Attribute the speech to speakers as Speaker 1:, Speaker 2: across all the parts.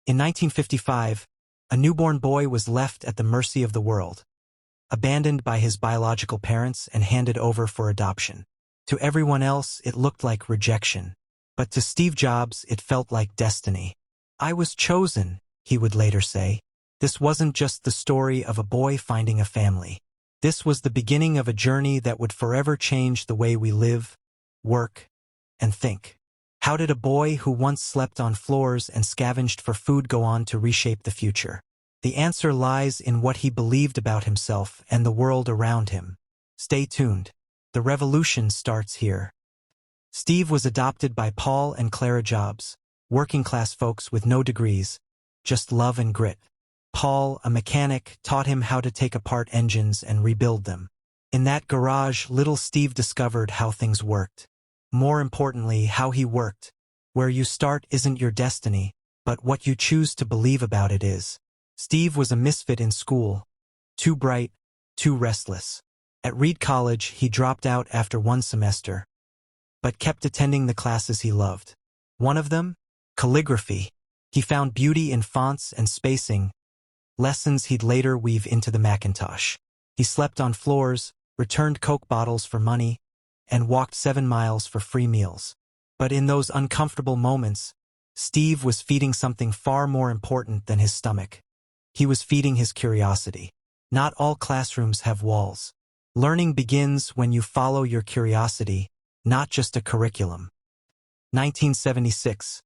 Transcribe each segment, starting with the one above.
Speaker 1: In 1955, a newborn boy was left at the mercy of the world, abandoned by his biological parents and handed over for adoption. To everyone else, it looked like rejection. But to Steve Jobs, it felt like destiny. "I was chosen," he would later say. This wasn't just the story of a boy finding a family. This was the beginning of a journey that would forever change the way we live, work, and think. How did a boy who once slept on floors and scavenged for food go on to reshape the future? The answer lies in what he believed about himself and the world around him. Stay tuned. The revolution starts here. Steve was adopted by Paul and Clara Jobs, working-class folks with no degrees, just love and grit. Paul, a mechanic, taught him how to take apart engines and rebuild them. In that garage, little Steve discovered how things worked. More importantly, how he worked. Where you start isn't your destiny, but what you choose to believe about it is. Steve was a misfit in school. Too bright, too restless. At Reed College, he dropped out after one semester, but kept attending the classes he loved. One of them? Calligraphy. He found beauty in fonts and spacing, lessons he'd later weave into the Macintosh. He slept on floors, returned Coke bottles for money, and walked 7 miles for free meals. But in those uncomfortable moments, Steve was feeding something far more important than his stomach. He was feeding his curiosity. Not all classrooms have walls. Learning begins when you follow your curiosity, not just a curriculum. 1976.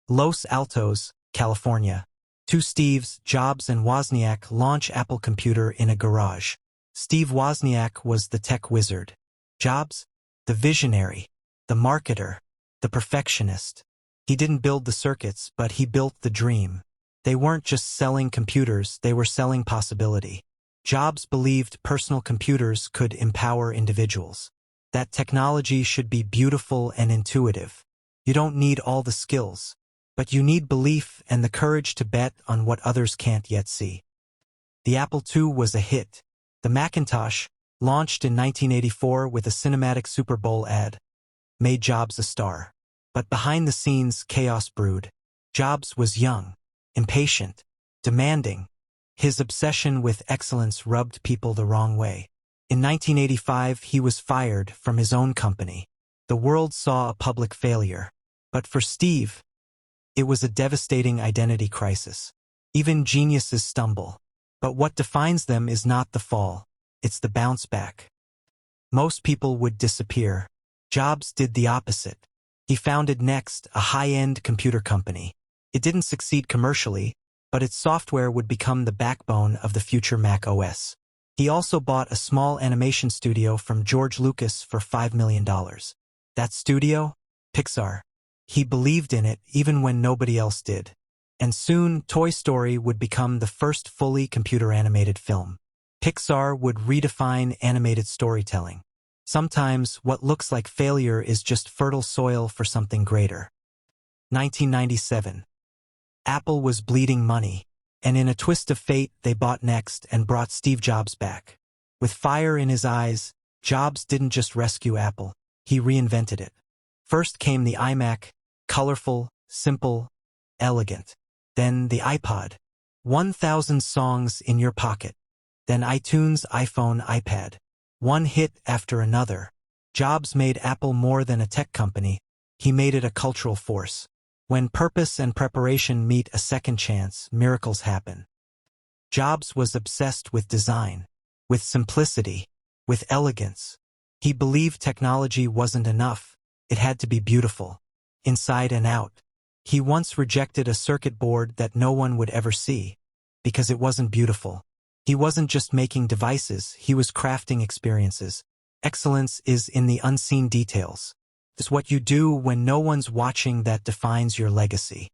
Speaker 1: Los Altos, California. Two Steves, Jobs and Wozniak, launch Apple Computer in a garage. Steve Wozniak was the tech wizard. Jobs? The visionary, the marketer, the perfectionist. He didn't build the circuits, but he built the dream. They weren't just selling computers, they were selling possibility. Jobs believed personal computers could empower individuals. That technology should be beautiful and intuitive. You don't need all the skills, but you need belief and the courage to bet on what others can't yet see. The Apple II was a hit. The Macintosh, launched in 1984 with a cinematic Super Bowl ad, made Jobs a star. But behind the scenes, chaos brewed. Jobs was young, impatient, demanding. His obsession with excellence rubbed people the wrong way. In 1985, he was fired from his own company. The world saw a public failure. But for Steve, it was a devastating identity crisis. Even geniuses stumble. But what defines them is not the fall, it's the bounce back. Most people would disappear. Jobs did the opposite. He founded Next, a high-end computer company. It didn't succeed commercially, but its software would become the backbone of the future Mac OS. He also bought a small animation studio from George Lucas for $5 million. That studio? Pixar. He believed in it even when nobody else did. And soon, Toy Story would become the first fully computer-animated film. Pixar would redefine animated storytelling. Sometimes, what looks like failure is just fertile soil for something greater. 1997. Apple was bleeding money, and in a twist of fate, they bought Next and brought Steve Jobs back. With fire in his eyes, Jobs didn't just rescue Apple, he reinvented it. First came the iMac, colorful, simple, elegant. Then the iPod, 1,000 songs in your pocket. Then iTunes, iPhone, iPad. One hit after another. Jobs made Apple more than a tech company. He made it a cultural force. When purpose and preparation meet a second chance, miracles happen. Jobs was obsessed with design, with simplicity, with elegance. He believed technology wasn't enough. It had to be beautiful, inside and out. He once rejected a circuit board that no one would ever see, because it wasn't beautiful. He wasn't just making devices, he was crafting experiences. Excellence is in the unseen details. It's what you do when no one's watching that defines your legacy.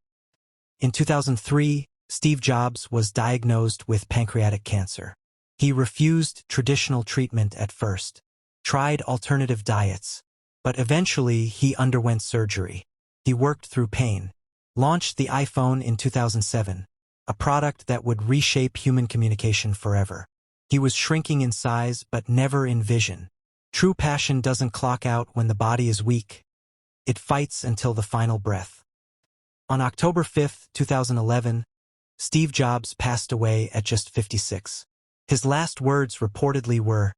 Speaker 1: In 2003, Steve Jobs was diagnosed with pancreatic cancer. He refused traditional treatment at first, tried alternative diets, but eventually he underwent surgery. He worked through pain, launched the iPhone in 2007, a product that would reshape human communication forever. He was shrinking in size but never in vision. True passion doesn't clock out when the body is weak. It fights until the final breath. On October 5, 2011, Steve Jobs passed away at just 56. His last words reportedly were,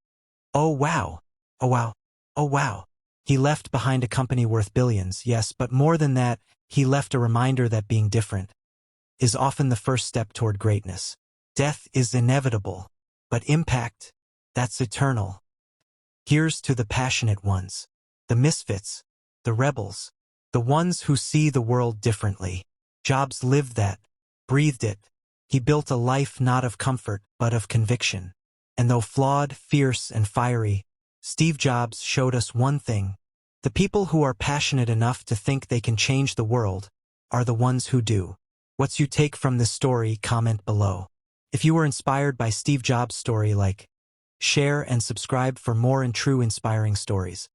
Speaker 1: "Oh wow, oh wow, oh wow." He left behind a company worth billions, yes, but more than that, he left a reminder that being different is often the first step toward greatness. Death is inevitable, but impact, that's eternal. Here's to the passionate ones, the misfits, the rebels, the ones who see the world differently. Jobs lived that, breathed it. He built a life not of comfort, but of conviction. And though flawed, fierce, and fiery, Steve Jobs showed us one thing. The people who are passionate enough to think they can change the world are the ones who do. What's you take from this story? Comment below. If you were inspired by Steve Jobs' story, share and subscribe for more and true inspiring stories.